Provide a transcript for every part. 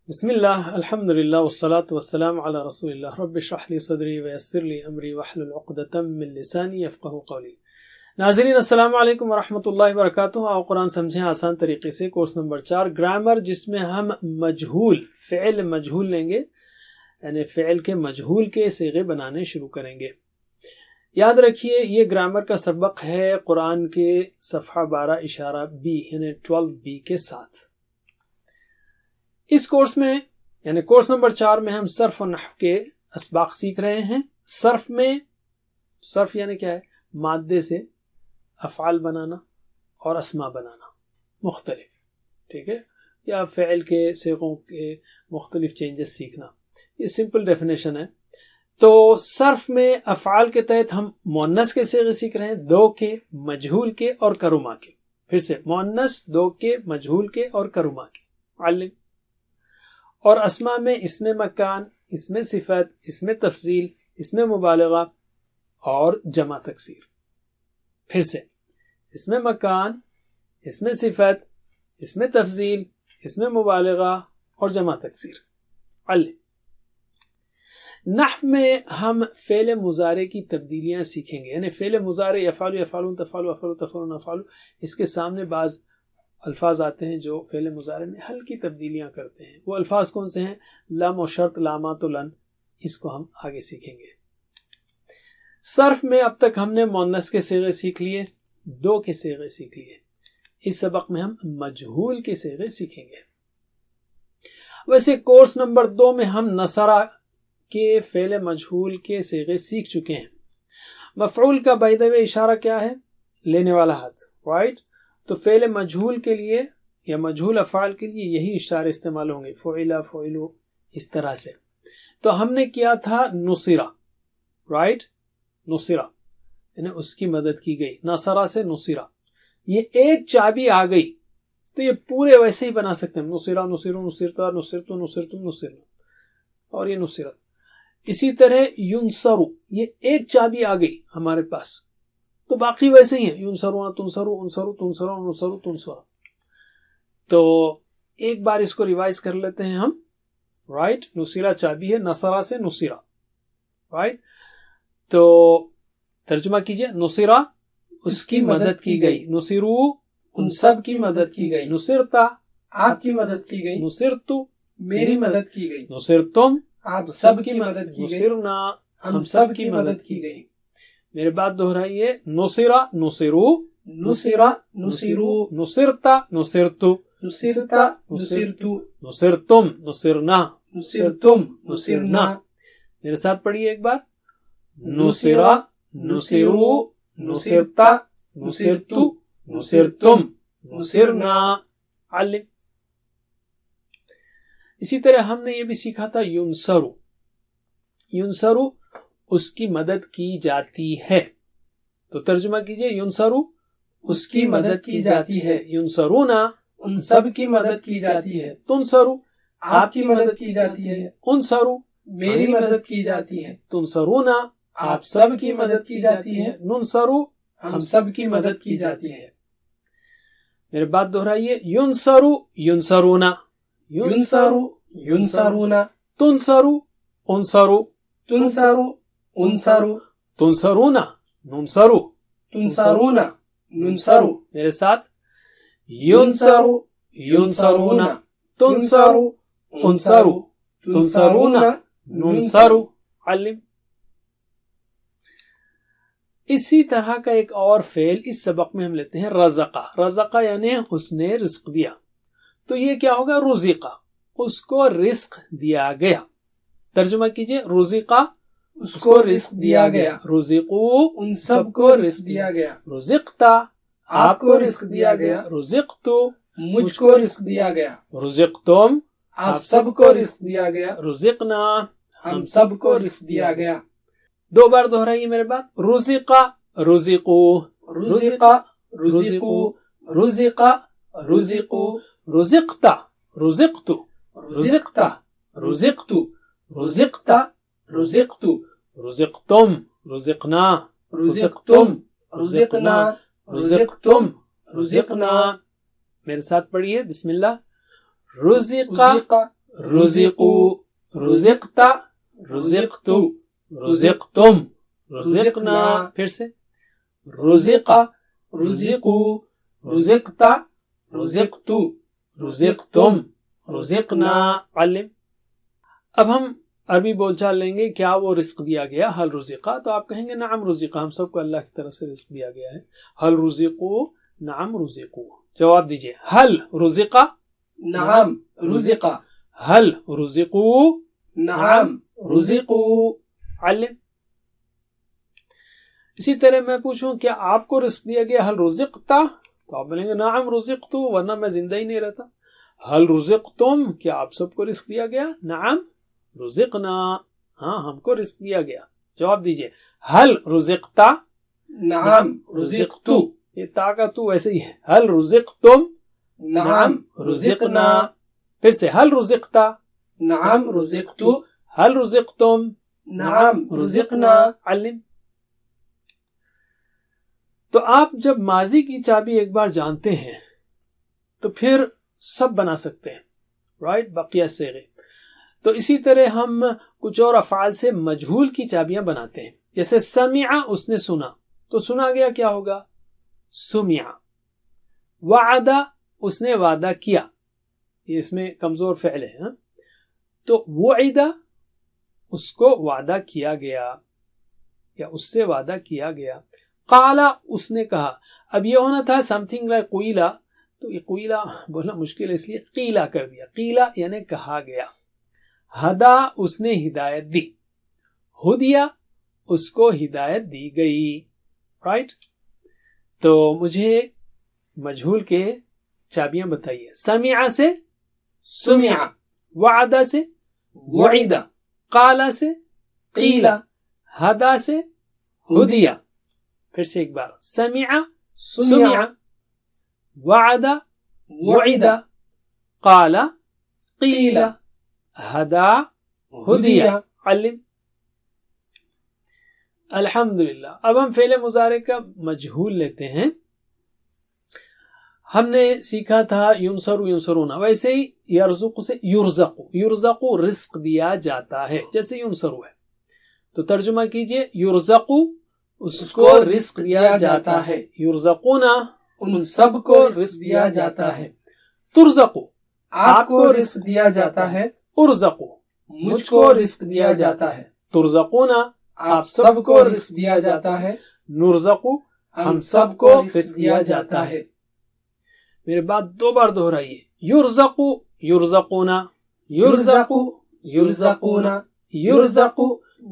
بسم اللہ الحمد للہ والصلاة والسلام علی رسول اللہ رب اشرح لی صدری ویسر لی امری واحلل عقدۃ من لسانی یفقہوا قولی۔ ناظرین السلام علیکم ورحمۃ اللہ وبرکاتہ۔ آؤ قرآن سمجھیں آسان طریقے سے، کورس نمبر 4 گرامر، جس میں ہم مجہول فعل مجہول لیں گے، یعنی فعل کے مجہول کے صیغے بنانے شروع کریں گے۔ یاد رکھیے یہ گرامر کا سبق ہے قرآن کے صفحہ 12 اشارہ B یعنی 12B کے ساتھ۔ اس کورس میں یعنی کورس نمبر 4 میں ہم صرف و نحو کے اسباق سیکھ رہے ہیں۔ صرف یعنی کیا ہے؟ مادے سے افعال بنانا اور اسماء بنانا مختلف، ٹھیک ہے، یا فعل کے صیغوں کے مختلف چینجز سیکھنا، یہ سمپل ڈیفینیشن ہے۔ تو صرف میں افعال کے تحت ہم مؤنث کے صیغے سیکھ رہے ہیں، دو کے، مجہول کے اور کرما کے۔ پھر سے مؤنث، دو کے، مجہول کے اور کرما کے، علم۔ اور اسماء میں اسم مکان، اسم صفت، اسم تفضیل، اسم مبالغہ اور جمع تکسیر۔ پھر سے اسم مکان، اسم صفت، اسم تفضیل، اسم مبالغہ اور جمع تکسیر، علم۔ نحو میں ہم فعل مضارع کی تبدیلیاں سیکھیں گے، یعنی فعل مضارع یفعل، یفعلون، تفعل، افعل، تفعلون، افعل، اس کے سامنے بعض الفاظ آتے ہیں جو فعل مضارع میں ہلکی تبدیلیاں کرتے ہیں۔ وہ الفاظ کون سے ہیں؟ لم و شرط، لامات و لن، اس کو ہم آگے سیکھیں گے۔ صرف میں اب تک ہم نے مؤنث کے صیغے سیکھ لیے، دو کے صیغے سیکھ لیے۔ اس سبق میں ہم مجہول کے صیغے سیکھیں گے۔ ویسے کورس نمبر 2 میں ہم نصرہ کے فعل مجہول کے صیغے سیکھ چکے ہیں۔ مفعول کا بائی دا وے اشارہ کیا ہے؟ لینے والا ہاتھ، رائٹ؟ تو فعل مجہول کے لیے یا مجہول افعال کے لیے یہی اشارے استعمال ہوں گے، فعل، فعلو، اس طرح سے۔ تو ہم نے کیا تھا نصرہ، رائٹ؟ نصرہ یعنی اس کی مدد کی گئی، نصرہ سے نصرہ۔ یہ ایک چابی آ گئی تو یہ پورے ویسے ہی بنا سکتے ہیں، نصرہ، نصرو، نصرتا، نصرتو، نصرتم، نصرنا، اور یہ نصرت۔ اسی طرح ینصرو، یہ ایک چابی آ گئی ہمارے پاس تو باقی ویسے ہی ہیں، ینصرون، تنصرو، انصرو، تنصرون، نصرو، تنصرا۔ تو ایک بار اس کو ریوائز کر لیتے ہیں ہم، رائٹ؟ نصرہ چابی ہے، نصرہ سے نصرہ، رائٹ؟ تو ترجمہ کیجئے، نصرہ اس کی مدد کی گئی، نصرو ان سب کی مدد کی گئی، نصرتا آپ کی مدد کی گئی، نصرتو میری مدد کی گئی، نصرتم آپ سب کی مدد کی گئی، نصرنا ہم سب کی مدد کی گئی۔ میرے بات دہرائیے، نصرہ، نصرو، نصرہ، نصرو، نصرتا، نصرتو، نصرتا، نصرتو، نصرتم، نصرنا، نصرتم، نصرنا۔ میرے ساتھ پڑھیے ایک بار، نصرہ، نصرو، نصرتا، نصرتو، نصرتم، نصرنا، علم۔ اسی طرح ہم نے یہ بھی سیکھا تھا ینصرو، ینصرو اس کی مدد کی جاتی ہے۔ تو ترجمہ کیجئے، ینصرو اس کی مدد کی جاتی ہے، ینصرونا ان سب کی مدد کی جاتی ہے، تنصرو آپ کی مدد کی جاتی ہے، انصرو میری مدد کی جاتی ہے، تنصرونا آپ سب کی مدد کی جاتی ہے، ننصرو ہم سب کی مدد کی جاتی ہے۔ میرے بات دہرائیے، ینصرو، ینصرونا، ینصرو، ینصرونا، تنصرو، انصرو، تنصرو، انصرو، تنصرونا، ننصرو، تنصرونا، ننصرو۔ میرے ساتھ، ینصرو، ینصرونا، تنصرو، انصرو، تنصرونا، ننصرو، علم۔ اسی طرح کا ایک اور فعل اس سبق میں ہم لیتے ہیں، رزقہ۔ رزقہ یعنی اس نے رزق دیا، تو یہ کیا ہوگا؟ رزقہ اس کو رزق دیا گیا۔ ترجمہ کیجئے، رزقہ اس کو رزق دیا گیا، رزقو ان سب کو رزق دیا گیا، رزقتا آپ کو رزق دیا گیا، رزقتو مجھ کو رزق دیا گیا، رزقتم آپ سب کو رزق دیا گیا، رزقنا ہم سب کو رزق دیا گیا۔ دو بار دہرائیے میرے بات، رزقہ، رزقو، رزقہ، رزقو، رزقہ، رزقو، رزقتا، رزقتو، رزقتا، رزقتو، رزقتا، رزقتو، رزقتم، رزقنا، رزقتم، رزقنا، رزقتم، رزقنا۔ میرے ساتھ پڑھیے، بسم اللہ، رزقہ، رزقو، رزقتا، رزقتو، رزقتم، رزقنا، پھر سے رزقا، رزقو، رزقتا، رزقتو، رزقتم، رزقنا. علم. اب ہم عربی بول چال لیں گے. کیا وہ رزق دیا گیا؟ حل رزقا، تو آپ کہیں گے نعم رزقا، ہم سب کو اللہ کی طرف سے رزق دیا گیا ہے. حل رزقو، نعم رزقو. جواب دیجئے. حل رزقا، نعم رزقا. حل رزقو، نعم رزقو. علم. اسی طرح میں پوچھوں کیا آپ کو رزق دیا گیا؟ حل رزقتا، تو آپ بولیں گے نعم رزقتو، ورنہ میں زندہ ہی نہیں رہتا. حل رزقتم، کیا آپ سب کو رزق دیا گیا؟ نعم رزقنا، ہاں ہم کو رزق دیا گیا. جواب دیجئے. حل رزقتا، نعم رزقتو. یہ تا کا تو ویسے ہی ہے. حل رزقتم، نعم رزقنا. پھر سے حل رزقتا، نعم رزقتو. حل رزقتم، نعم رزقنا. علم. تو آپ جب ماضی کی چابی ایک بار جانتے ہیں تو پھر سب بنا سکتے ہیں، رائٹ، بقیہ صیغے. تو اسی طرح ہم کچھ اور افعال سے مجہول کی چابیاں بناتے ہیں. جیسے سمع، اس نے سنا، تو سنا گیا کیا ہوگا؟ سمع. وعدہ، اس نے وعدہ کیا، یہ اس میں کمزور فعل ہے، ہاں؟ تو وعدہ، اس کو وعدہ کیا گیا یا اس سے وعدہ کیا گیا. قالا، اس نے کہا. اب یہ ہونا تھا something like قیلا، تو یہ قیلا بولنا مشکل ہے اس لیے قیلا کر دیا. قیلا یعنی کہا گیا. ہدا، اس نے ہدایت دی. ہدیہ، اس کو ہدایت دی گئی. رائٹ. تو مجھے مجہول کے چابیاں بتائیے. سمع سے سمع، وعدہ سے وعدہ، قالا سے قیلا، ہدا سے ہدیہ. پھر سے ایک بار. سمع سمع، وعدہ وعدہ، قالا قیلا، ہدا ہدیہ. علم. الحمدللہ. اب ہم فعل مضارع کا مجہول لیتے ہیں. ہم نے سیکھا تھا ینصر ینصرون، ویسے ہی یرزق سے یرزق، یرزق رزق دیا جاتا ہے، جیسے ینصر ہے. تو ترجمہ کیجئے. یرزق، اس کو رزق دیا جاتا ہے. یرزقون، ان سب کو رزق دیا جاتا ہے. ترزق، آپ کو رزق دیا جاتا ہے. ارزق، مجھ کو رزق دیا جاتا ہے. ترزقون، آپ سب کو رزق دیا جاتا ہے. نرزق، ہم سب کو رزق دیا جاتا ہے. میرے بات دو بار دہرائیے. یرزق یرزقون، یرزق یرزقون، یرزق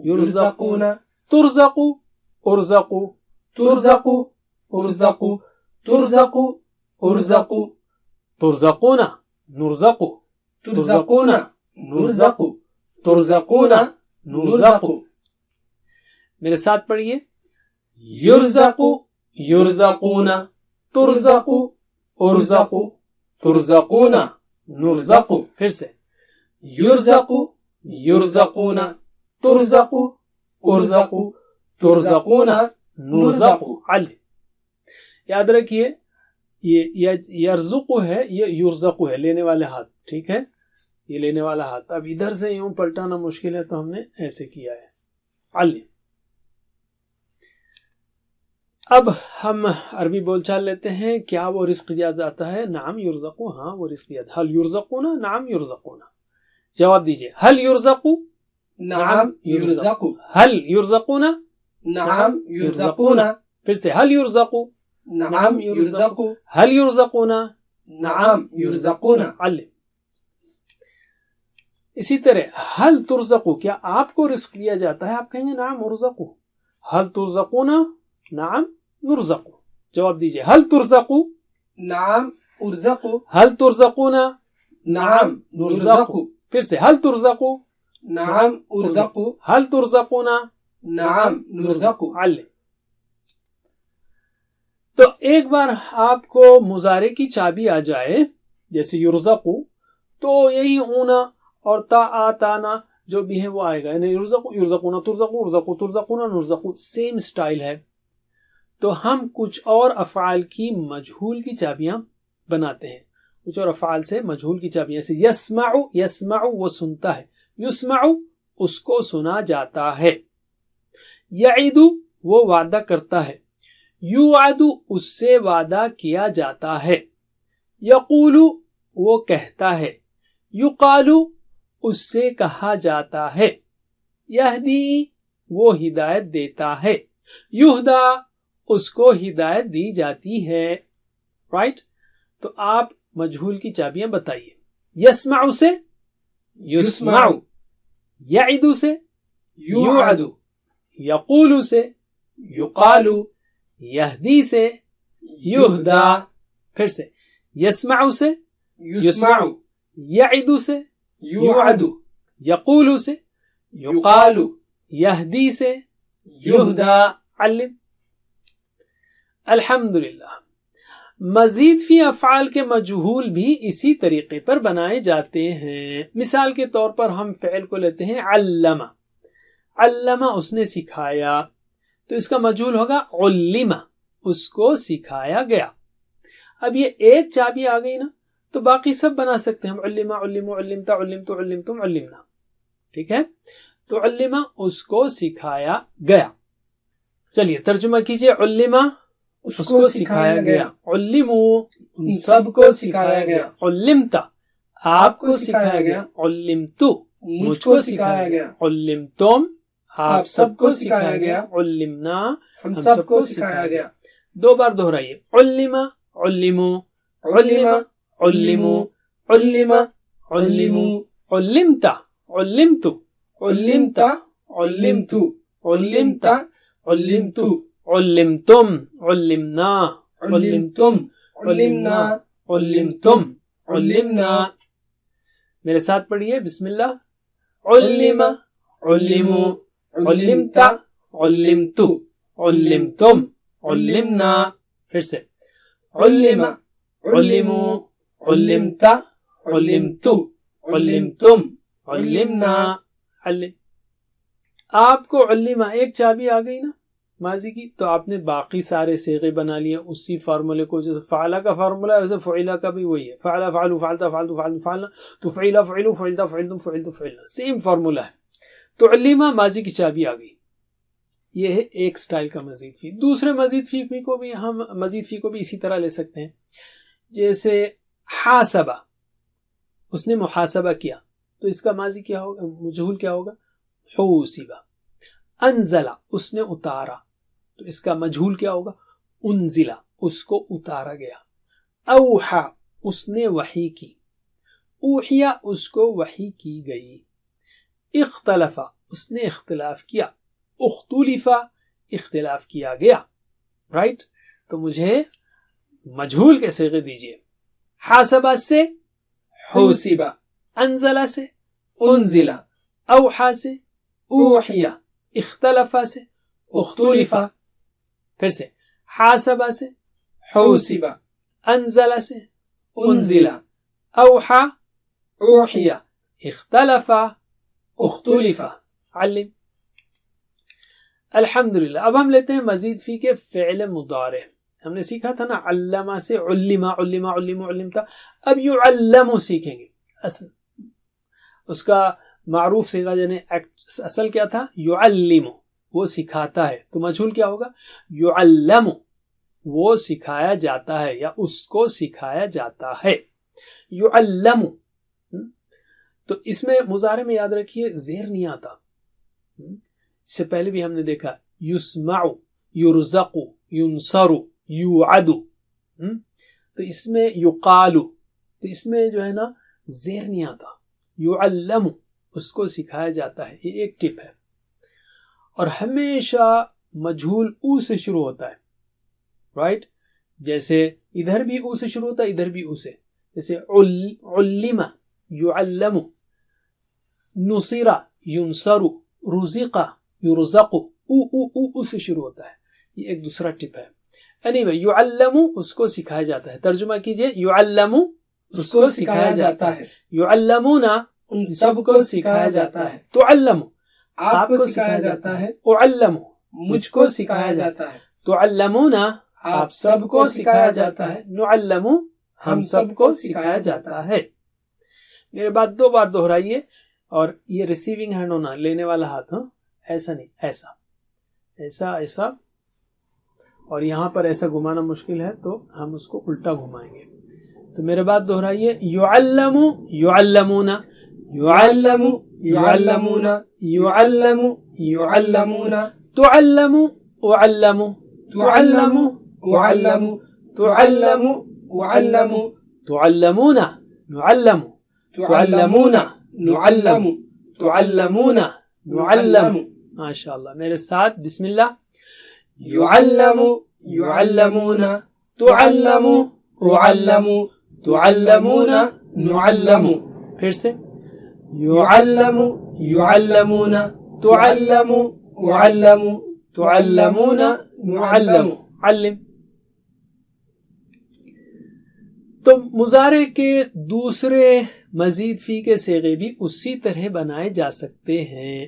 یرزقون. ترزق ارزق، ترزق ارزق، ترزق ارزق. ترزقون نرزق، ترزقون نرزق، ترزقون نرزق. میرے ساتھ پڑھیے. یرزق یرزقون، ترزق ارزق، ترزقون نرزق. پھر سے. یرزق یرزقون، ترزق ارزق، ترزقون نرزق. علم. یاد رکھیے یہ یرزق ہے، یہ یرزق ہے، لینے والے ہاتھ. ٹھیک ہے، یہ لینے والا ہاتھ. اب ادھر سے یوں پلٹانا مشکل ہے تو ہم نے ایسے کیا ہے. علم. اب ہم عربی بول چال لیتے ہیں. کیا وہ رزق دیا جاتا ہے؟ نعم یرزق، ہاں وہ رزق دیا. حل یرزقون، نعم یرزقون. جواب دیجئے. حل یرزق، نعم یرزق. حل یرزقون، نعم یرزقون. پھر سے. حل یرزق، نعم یرزق. حل یرزقون، نعم یرزقون. علم. اسی طرح حل ترزق، کیا آپ کو رزق دیا جاتا ہے؟ آپ کہیں گے نعم ارزق. حل ترزقون، نعم نرزق. جواب دیجئے. حل ترزق، نعم ارزق. حل ترزقون، نعم نرزق. پھر سے. حل ترزق، نعم ارزق. حل ترزقون، نعم نرزق. علم. تو ایک بار آپ کو مضارع کی چابی آ جائے جیسے یرزق، تو یہی ہونا اور تا آتانا جو بھی ہے وہ آئے گا. یعنی یرزق یرزقون، ترزق ارزق، ترزقون نرزق، سیم سٹائل ہے. تو ہم کچھ اور افعال کی مجہول کی چابیاں بناتے ہیں. کچھ اور افعال سے مجہول کی چابیاں سے یسمعو، یسمعو وہ سنتا ہے، یسمعو اس کو سنا جاتا ہے، یعدو وہ وعدہ کرتا ہے، یوعدو اس سے وعدہ کیا جاتا ہے، یقولو وہ کہتا ہے، یقالو اس سے کہا جاتا ہے، یہدی وہ ہدایت دیتا ہے، یہدا اس کو ہدایت دی جاتی ہے. رائٹ؟ تو آپ مجہول کی چابیاں بتائیے. یسمع سے یسمع، یعد سے یوعد، یقول سے یقال، یہدی سے یہدا. پھر سے یسمع سے یسمع، یعد سے یوعد، یقول سے یقال، یہدی سے یہدا. علم. الحمدللہ. مزید فی افعال کے مجہول بھی اسی طریقے پر بنائے جاتے ہیں. مثال کے طور پر ہم فعل کو لیتے ہیں علم. علم اس نے سکھایا، تو اس کا مجہول ہوگا علم، اس کو سکھایا گیا. اب یہ ایک چابی آ گئی نا تو باقی سب بنا سکتے ہیں ہم. علم، علم، علمت، علمت، علمتم، علمنا. ٹھیک ہے؟ تو علم اس کو سکھایا گیا. چلیے ترجمہ کیجئے. علم اس کو سکھایا گیا، علمو ان سب کو سکھایا گیا، علمت آپ کو سکھایا گیا، علمتو مجھ کو سکھایا گیا، علمتم آپ سب کو سکھایا گیا، علمنا ہم سب کو سکھایا گیا. 2 بار دہرائیے. علم، علمو، علم، علمو، علم، علمو، علمت، علمتو، علمت، علمت، علمت، علمت، علمتم، علمنا، علمتم، علمنا، علمتم، علمنا. میرے ساتھ پڑھیے. بسم اللہ. علم، علمو، علمت، علمتو، علمتم، علمنا. پھر سے. علم، علمو، علمت، علمتو، علمتم، علمنا. علم. آپ کو علم ایک چابی آ گئی نا ماضی کی، تو آپ نے باقی سارے صیغے بنا لیے اسی فارمولے کو. جیسے فعلا کا فارمولہ ہے ویسے فعلا کا بھی وہی ہے. فعلا، فعلو، فعلتا، فعلتو، فعلنا، فعلنا. تو فعلا، فعلو، فعلتا، فعلتم، فعلتو، فعلنا. سیم فارمولہ ہے. تو علمہ ماضی کی چابی آ گئی. یہ ہے ایک سٹائل کا مزید فی. دوسرے مزید فی کو بھی ہم اسی طرح لے سکتے ہیں. جیسے حاسبہ، اس نے محاسبہ کیا، تو اس کا ماضی کیا ہوگا، مجہول کیا ہوگا، حوسبہ. انزلہ اس نے اتارا، تو اس کا مجہول کیا ہوگا، انزلہ اس کو اتارا گیا. اوحا اس نے وحی کی، اوحیا اس کو وحی کی گئی. اختلفا اس نے اختلاف کیا، اختلفا اختلاف کیا گیا. رائٹ؟ تو مجھے مجہول کے صیغے دیجئے. حاسبہ سے حوسبہ، انزلہ سے انزلہ، اوحا سے اوحیا، اختلفا سے اختلفا. پھر سے حاسبہ سے حوسبہ، انزلہ سے انزلہ، اوحا اوحیا، اختلفا اختلفا. علم. الحمدللہ. اب ہم لیتے ہیں مزید فی کے فعل مضارع. ہم نے سیکھا تھا نا علمہ سے علم، علم، علم، علمتا. اب یعلم سیکھیں گے. اس کا معروف صیغہ یعنی اصل کیا تھا، یعلم وہ سکھاتا ہے. تو مجہول کیا ہوگا، یعلم وہ سکھایا جاتا ہے یا اس کو سکھایا جاتا ہے. یعلم. تو اس میں مضارع میں یاد رکھیے زیر نہیں آتا. اس سے پہلے بھی ہم نے دیکھا یسمع، یرزق، ینصر، یوعد. تو اس میں یقال، تو اس میں جو ہے نا زیر نہیں آتا. یعلم اس کو سکھایا جاتا ہے. یہ ایک ٹپ ہے. اور ہمیشہ مجہول او سے شروع ہوتا ہے. رائٹ؟ جیسے ادھر بھی او سے شروع ہوتا ہے، ادھر بھی او سے. جیسے علم، یعلم، نصر، ینصر، رزق، یرزق. او سے شروع ہوتا ہے. یہ ایک دوسرا ٹپ ہے. anyway یعلم اس کو سکھایا جاتا ہے. ترجمہ کیجئے. یعلم اس کو سکھایا جاتا ہے. یعلمون ان سب کو سکھایا جاتا ہے. تعلم آپ کو سکھایا جاتا ہے. اعلم مجھ کو سکھایا جاتا ہے. تعلمون آپ سب کو سکھایا جاتا ہے. نعلم ہم سب کو سکھایا جاتا ہے. میرے بات 2 بار دہرائیے. اور یہ ریسیونگ ہینڈ ہونا, لینے والا ہاتھ, ہاں ایسا نہیں, ایسا ایسا ایسا, اور یہاں پر ایسا گھمانا مشکل ہے تو ہم اس کو الٹا گھمائیں گے. تو میرے بات دہرائیے. یعلم یعلمون, یعلم یعلمون, یعلم یعلمون, تعلم اعلم, تعلم اعلم, تعلم اعلم, تعلمون نعلم, تعلمون نعلم, تعلمون نعلم. ماشاء اللہ. میرے ساتھ بسم اللہ. یعلم یعلمون, تعلم اعلم, تعلمون نعلم. پھر سے. یعلم یعلمون, تعلم اعلم, تعلمون نعلم. علم. تو مضارع کے دوسرے مزید فی کے صیغے بھی اسی طرح بنائے جا سکتے ہیں.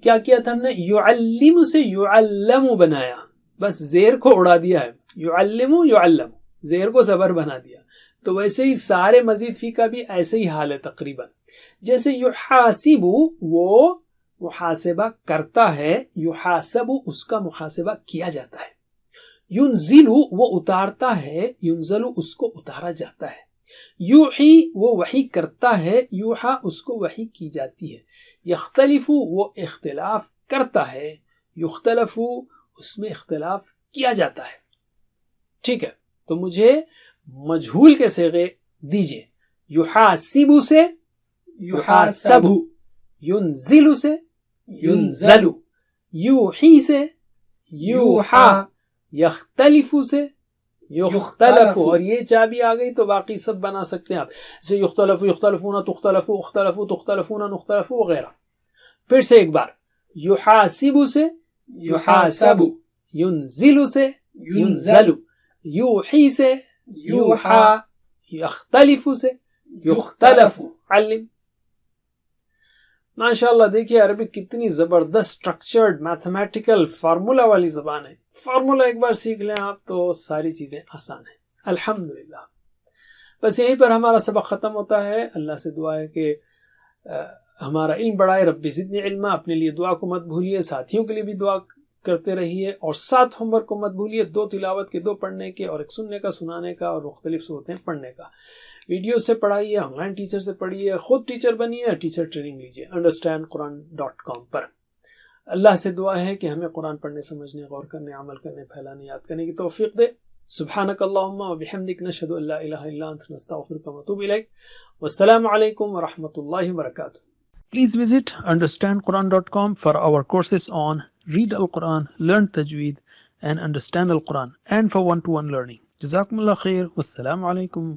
کیا کیا تھا ہم نے؟ یعلم سے یعلم بنایا, بس زیر کو اڑا دیا ہے. یعلم یعلم, زیر کو زبر بنا دیا. تو ویسے ہی سارے مزید فی کا بھی ایسے ہی حال ہے تقریباً. جیسے یحاسب, وہ محاسبہ کرتا ہے, یحاسب اس کا محاسبہ کیا جاتا ہے. ینزل وہ اتارتا ہے, ینزل اس کو اتارا جاتا ہے. یوحی وہ وحی کرتا ہے, یوحا اس کو وحی کی جاتی ہے. یختلف وہ اختلاف کرتا ہے, یختلف اس میں اختلاف کیا جاتا ہے. ٹھیک ہے, تو مجھے مجہول کے صیغے دیجئے. یحاسب سے یحاسب, ینزل سے ینزل, یوحی سے یوحا, یختلف سے یختلف. اور یہ چابی آ گئی تو باقی سب بنا سکتے ہیں آپ, جیسے یختلف یختلفون, تختلف اختلف, تختلفون نختلف وغیرہ. پھر سے ایک بار. یحاسب سے یحاسب, ینزل سے ینزل, یوحی سے یوحا, یختلف سے یختلف. علم. ماشاءاللہ. دیکھیے عربک کتنی زبردست اسٹرکچرڈ میتھمیٹیکل فارمولا والی زبان ہے. فارمولا ایک بار سیکھ لیں آپ تو ساری چیزیں آسان ہیں الحمدللہ. بس یہیں پر ہمارا سبق ختم ہوتا ہے. اللہ سے دعا ہے کہ ہمارا علم بڑھائے. رب زدنی علما. اپنے لیے دعا کو مت بھولیے, ساتھیوں کے لیے بھی دعا کرتے رہیے, اور 7 ہوم ورک کو مت بھولیے, 2 تلاوت کے, 2 پڑھنے کے, اور 1 سننے کا, سنانے کا, اور مختلف صورتیں پڑھنے کا. ویڈیو سے پڑھائیے, آن لائن ٹیچر سے پڑھیے, خود ٹیچر بنیے, ٹیچر ٹریننگ لیجیے understandquran.com پر. اللہ سے دعا ہے کہ ہمیں قرآن پڑھنے, سمجھنے, غور کرنے, عمل کرنے, پھیلانے, یاد کرنے کی توفیق دے. سبحانک اللہم و بحمدک, نشہد ان لا الہ الا انت, نستغفرک و نتوب الیک. والسلام علیکم ورحمۃ اللہ وبرکاتہ. Please visit understandquran.com for our courses on Read Al-Quran, Learn Tajweed and Understand Al-Quran, and for one-to-one learning. Jazakumullah khair. Wassalamu alaikum